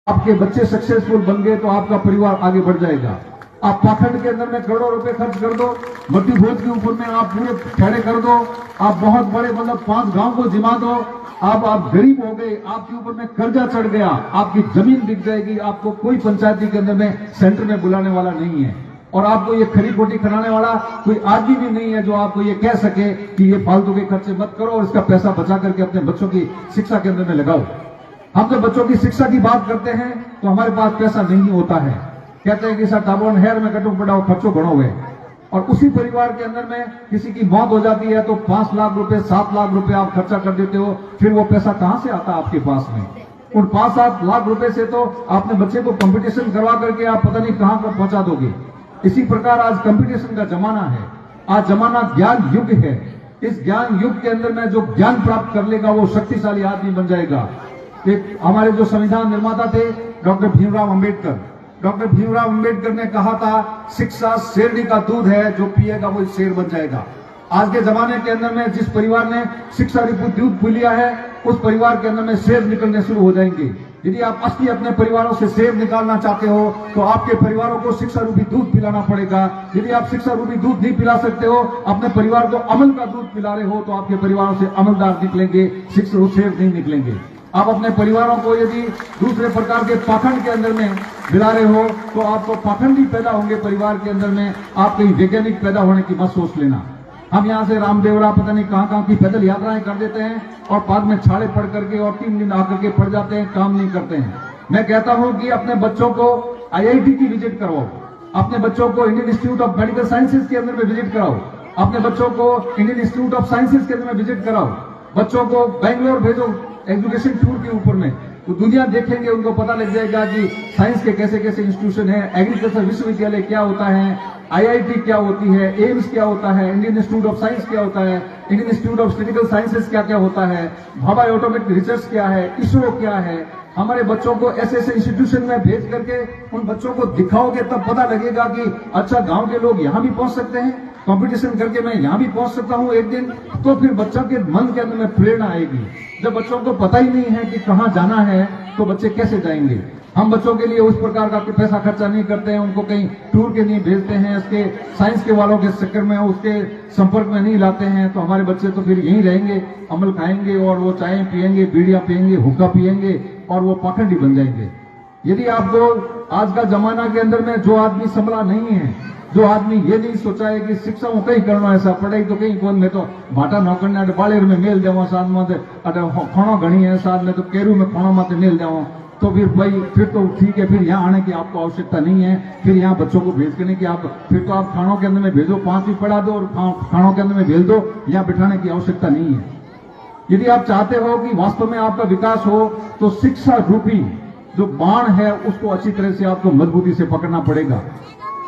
आपके बच्चे सक्सेसफुल बन गए तो आपका परिवार आगे बढ़ जाएगा। आप पाखंड के अंदर में करोड़ों रुपए खर्च कर दो, मट्टी भोज के ऊपर में आप पूरे ठहरे कर दो, आप बहुत बड़े मतलब 5 गांव को जिमा दो, आप गरीब हो गए, आपके ऊपर में कर्जा चढ़ गया, आपकी जमीन बिक जाएगी, आपको कोई पंचायती के अंदर में सेंटर में बुलाने वाला नहीं है और आपको ये खरी खोटी कराने वाला कोई आदमी भी नहीं है जो आपको ये कह सके कि ये फालतू के खर्चे मत करो और इसका पैसा बचा करके अपने बच्चों की शिक्षा के अंदर में लगाओ। हम जब बच्चों की शिक्षा की बात करते हैं तो हमारे पास पैसा नहीं होता है, कहते हैं कि सर टाबोन हेयर में कटू पड़ाओ खर्चो बढ़ो हुए, और उसी परिवार के अंदर में किसी की मौत हो जाती है तो 5 लाख रुपए 7 लाख रुपए आप खर्चा कर देते हो, फिर वो पैसा कहां से आता है आपके पास में? उन 5-7 लाख रुपए से तो आपने बच्चे को कंपटीशन करवा करके आप पता नहीं कहां पर पहुंचा दोगे। इसी प्रकार आज कंपटीशन का जमाना है, आज जमाना ज्ञान युग है। इस ज्ञान युग के अंदर में जो ज्ञान प्राप्त कर लेगा वो शक्तिशाली आदमी बन जाएगा। एक हमारे जो संविधान निर्माता थे डॉक्टर भीमराव अंबेडकर ने कहा था शिक्षा शेरनी का दूध है, जो पिएगा वो शेर बन जाएगा। आज के जमाने के अंदर में जिस परिवार ने शिक्षा रूपी दूध पी लिया है उस परिवार के अंदर में शेर निकलने शुरू हो जाएंगे। यदि आप असली अपने परिवारों से शेर निकालना चाहते हो तो आपके परिवारों को शिक्षा रूपी दूध पिलाना पड़ेगा। यदि आप शिक्षा रूपी दूध नहीं पिला सकते हो, अपने परिवार को अमल का दूध पिला रहे हो, तो आपके परिवारों से अमलदार निकलेंगे, शिक्षा शेर नहीं निकलेंगे। आप अपने परिवारों को यदि दूसरे प्रकार के पाखंड के अंदर में मिला रहे हो तो आपको पाखंडी पैदा होंगे परिवार के अंदर में, आप कहीं वैज्ञानिक पैदा होने की मत सोच लेना। हम यहाँ से रामदेवरा पता नहीं कहां की पैदल यात्राएं कर देते हैं और बाद में छाड़े पड़ करके और 3 दिन आकर के पड़ जाते हैं, काम नहीं करते हैं। मैं कहता हूं कि अपने बच्चों को IIT की विजिट करवाओ, अपने बच्चों को Indian institute of medical sciences के अंदर में विजिट कराओ, अपने बच्चों को इंडियन इंस्टीट्यूट ऑफ साइंसेज के अंदर में विजिट कराओ, बच्चों को बेंगलोर भेजो एजुकेशन टूर के ऊपर में, तो दुनिया देखेंगे, उनको पता लग जाएगा कि साइंस के कैसे कैसे इंस्टीट्यूशन है, एग्रीकल्चर विश्वविद्यालय क्या होता है, IIT क्या होती है, एम्स क्या होता है, इंडियन इंस्टीट्यूट ऑफ साइंस क्या होता है, Indian institute of statistical sciences क्या क्या होता है, भाभा एटॉमिक रिसर्च क्या है, इसरो क्या है। हमारे बच्चों को ऐसे ऐसे इंस्टीट्यूशन में भेज करके उन बच्चों को दिखाओगे तब पता लगेगा कि अच्छा गांव के लोग यहां भी पहुंच सकते हैं, कंपटीशन करके मैं यहां भी पहुंच सकता हूं एक दिन, तो फिर बच्चों के मन के अंदर में प्रेरणा आएगी। जब बच्चों को पता ही नहीं है कि कहां जाना है तो बच्चे कैसे जाएंगे? हम बच्चों के लिए उस प्रकार का पैसा खर्चा नहीं करते हैं, उनको कहीं टूर के नहीं भेजते हैं, इसके साइंस के वालों के चक्कर में उसके संपर्क में नहीं लाते हैं, तो हमारे बच्चे तो फिर यहीं रहेंगे, अमल खाएंगे और वो चाय पियेंगे, बीड़ियां पियेंगे, हुक्का पियेंगे और वो पाखंडी बन जाएंगे। यदि आपको आज का जमाना के अंदर में जो आदमी संभला नहीं है, जो आदमी ये नहीं सोचा है कि शिक्षा में कहीं करना ऐसा पढ़ाई तो कहीं कौन, मैं तो भाटा नौकरने बाड़ेर में मेल देवा साथ में खणो घनी है, साथ में तो केरू में खणो माते मेल देवा, तो फिर भाई फिर तो ठीक है, फिर यहाँ आने की आपको आवश्यकता नहीं है, फिर यहाँ बच्चों को भेज करने की आप फिर तो आप खानों के अंदर में भेजो, 5वीं पढ़ा दो और खानों के अंदर में भेज दो, यहाँ बिठाने की आवश्यकता नहीं है। यदि आप चाहते हो कि वास्तव में आपका विकास हो तो शिक्षा रूपी जो बाण है उसको अच्छी तरह से आपको मजबूती से पकड़ना पड़ेगा।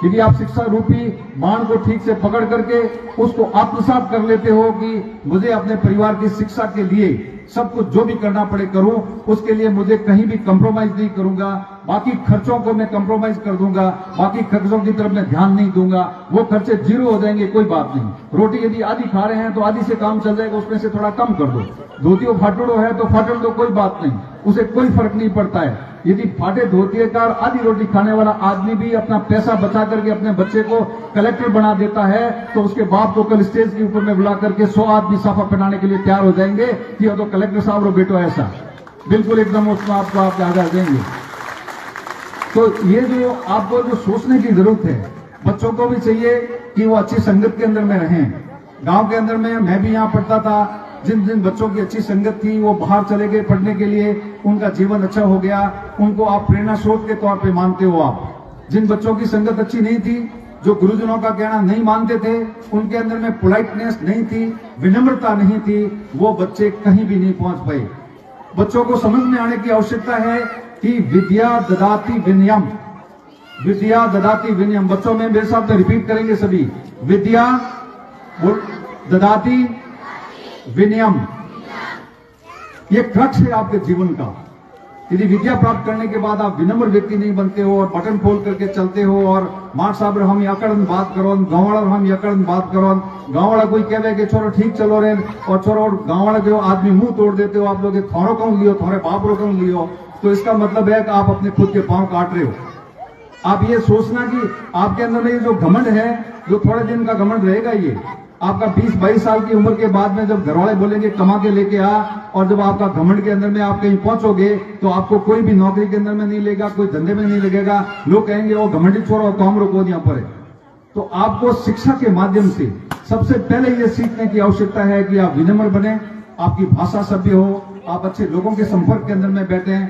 यदि आप शिक्षा रूपी बाण को ठीक से पकड़ करके उसको आत्मसात कर लेते हो कि मुझे अपने परिवार की शिक्षा के लिए सब कुछ जो भी करना पड़े करूं, उसके लिए मुझे कहीं भी कंप्रोमाइज नहीं करूंगा, बाकी खर्चों को मैं कंप्रोमाइज कर दूंगा, बाकी खर्चों की तरफ मैं ध्यान नहीं दूंगा, वो खर्चे 0 हो जाएंगे, कोई बात नहीं। रोटी यदि आधी खा रहे हैं तो आधी से काम चल जाएगा, उसमें से थोड़ा कम कर दो। धोतियों फाटड़ो है तो फाटड़ दो, कोई बात नहीं, उसे कोई फर्क नहीं पड़ता है। यदि फाटे धोती का आधी रोटी खाने वाला आदमी भी अपना पैसा बचा करके अपने बच्चे को कलेक्टर बना देता है तो उसके बाप को कल स्टेज के ऊपर में बुला करके 100 आदमी साफा पहनाने के लिए तैयार हो जाएंगे कि तो कलेक्टर साहब रो बेटो ऐसा, बिल्कुल एकदम उसमें आपको आप आधार देंगे। तो ये जो आपको जो सोचने की जरूरत है, बच्चों को भी चाहिए कि वो अच्छी संगत के अंदर में रहें। गांव के अंदर में मैं भी यहाँ पढ़ता था, जिन जिन बच्चों की अच्छी संगत थी वो बाहर चले गए पढ़ने के लिए, उनका जीवन अच्छा हो गया, उनको आप प्रेरणा स्रोत के तौर पे मानते हो। आप जिन बच्चों की संगत अच्छी नहीं थी, जो गुरुजनों का कहना नहीं मानते थे, उनके अंदर में पोलाइटनेस नहीं थी, विनम्रता नहीं थी, वो बच्चे कहीं भी नहीं पहुंच पाए। बच्चों को समझ में आने की आवश्यकता है कि विद्या ददाति विनयम, विद्या ददाति विनयम। बच्चों में मेरे साथ रिपीट करेंगे सभी, विद्या ददाति विनयम, ये क्रक्स है आपके जीवन का। यदि विद्या प्राप्त करने के बाद आप विनम्र व्यक्ति नहीं बनते हो और बटन खोल करके चलते हो और मार साहब हम यकड़न बात करो, गाँव वाला हम यकड़न बात करो, गाँव वाला कोई कहे कि छोरो ठीक चलो रे और छोरो गाँव वाला जो आदमी मुंह तोड़ देते हो आप लोग, थोड़ो कौन लियो, थोड़े बाप रो कौन लियो, तो इसका मतलब है कि आप अपने खुद के पांव काट रहे हो। आप ये सोचना कि आपके अंदर में ये जो घमंड है, जो थोड़े दिन का घमंड रहेगा, ये आपका 20-22 साल की उम्र के बाद में जब घरवाले बोलेंगे कमा के लेके आ, और जब आपका घमंड के अंदर में आप कहीं पहुंचोगे तो आपको कोई भी नौकरी के अंदर में नहीं लेगा, कोई धंधे में नहीं लगेगा। लोग कहेंगे वो घमंडी छोरा और काम रोको यहाँ पर है। तो आपको शिक्षा के माध्यम से सबसे पहले ये सीखने की आवश्यकता है कि आप विनम्र बने, आपकी भाषा सभ्य हो, आप अच्छे लोगों के संपर्क के अंदर में बैठे हैं।